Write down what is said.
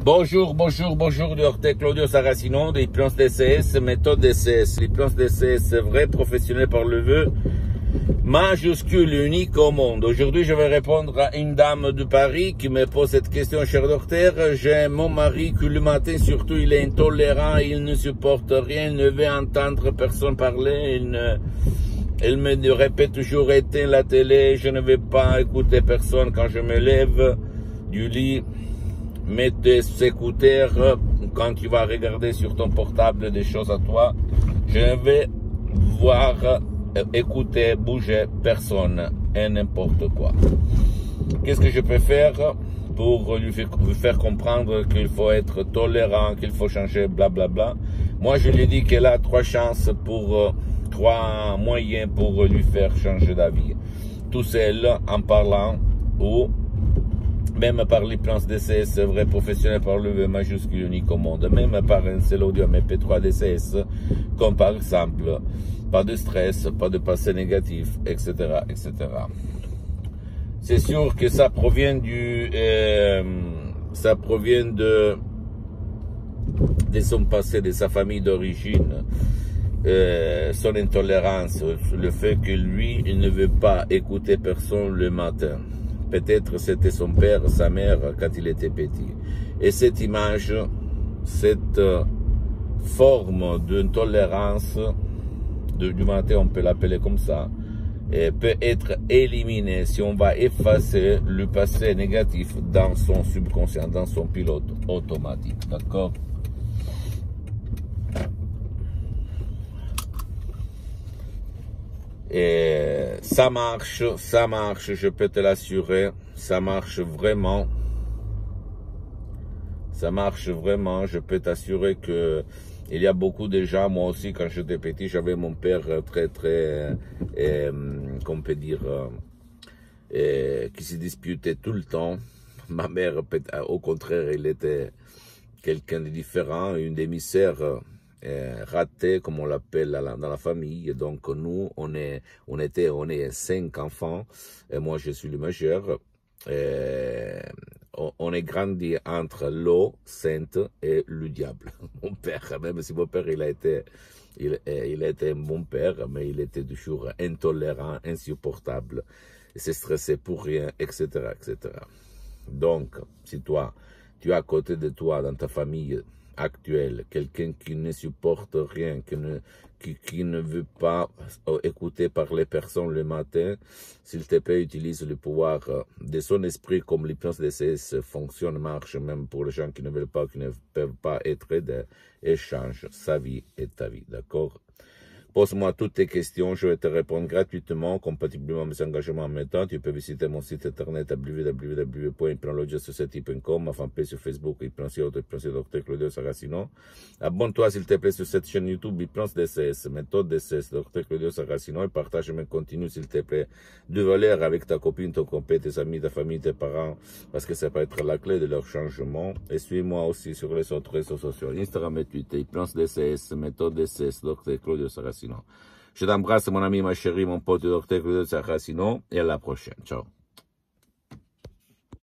Bonjour, docteur Claudio Saracino, l'hypnose DCS, méthode DCS. L'hypnose DCS, vrai, professionnel par le vœu, majuscule, unique au monde. Aujourd'hui, je vais répondre à une dame de Paris qui me pose cette question, cher docteur. J'ai mon mari qui le matin, surtout, il est intolérant, il ne supporte rien, il ne veut entendre personne parler, elle me répète toujours, éteins la télé, je ne vais pas écouter personne quand je me lève du lit. Mets tes écouteurs quand tu vas regarder sur ton portable des choses à toi. Je ne vais voir, écouter, bouger personne et n'importe quoi. Qu'est-ce que je peux faire pour lui faire comprendre qu'il faut être tolérant, qu'il faut changer, blablabla. Moi, je lui dis qu'elle a trois moyens pour lui faire changer d'avis. Tout seul, en parlant ou même par l'hypnose DCS, vrai professionnel par le vœu majuscule unique au monde, même par un seul audio MP3 DCS, comme par exemple, pas de stress, pas de passé négatif, etc., etc. C'est sûr que ça provient de son passé, de sa famille d'origine, son intolérance, le fait que lui, il ne veut pas écouter personne le matin. Peut-être c'était son père, sa mère, quand il était petit. Et cette image, cette forme d'intolérance du matin, on peut l'appeler comme ça, peut être éliminée si on va effacer le passé négatif dans son subconscient, dans son pilote automatique. D'accord? Et ça marche, je peux te l'assurer, ça marche vraiment, je peux t'assurer que il y a beaucoup de gens, moi aussi quand j'étais petit, j'avais mon père très, qu'on peut dire, qui se disputait tout le temps. Ma mère, au contraire, il était quelqu'un de différent, une demi-sœur, raté, comme on l'appelle dans la famille. Donc nous, on est 5 enfants, et moi je suis le majeur. On est grandi entre l'eau sainte et le diable. Mon père, même si mon père il a été un bon père, mais il était toujours intolérant, insupportable, il se stressait pour rien, etc., etc. Donc, si toi, tu as à côté de toi, dans ta famille actuelle, quelqu'un qui ne supporte rien, qui ne veut pas écouter parler personne le matin, s'il te plaît, utilise le pouvoir de son esprit comme l'hypnose DCS fonctionne, marche, même pour les gens qui ne veulent pas, qui ne peuvent pas être aidés, et change sa vie et ta vie, d'accord? Pose-moi toutes tes questions, je vais te répondre gratuitement, compatiblement à mes engagements en même temps. Tu peux visiter mon site internet www.hypnologiasociety.com, ma fanpage sur Facebook, Dr Claudio Saracino. Abonne-toi s'il te plaît sur cette chaîne YouTube, Hypnose DCS, méthode DCS, Dr Claudio Saracino, et partage mes contenus s'il te plaît de valeur avec ta copine, ton copain, tes amis, ta famille, tes parents, parce que ça peut être la clé de leur changement. Et suis-moi aussi sur les autres réseaux sociaux, Instagram et Twitter, Hypnose DCS, méthode DCS, Dr Claudio Saracino. Je t'embrasse, mon ami, ma chérie, mon pote, Dr Claudio Saracino, et à la prochaine. Ciao.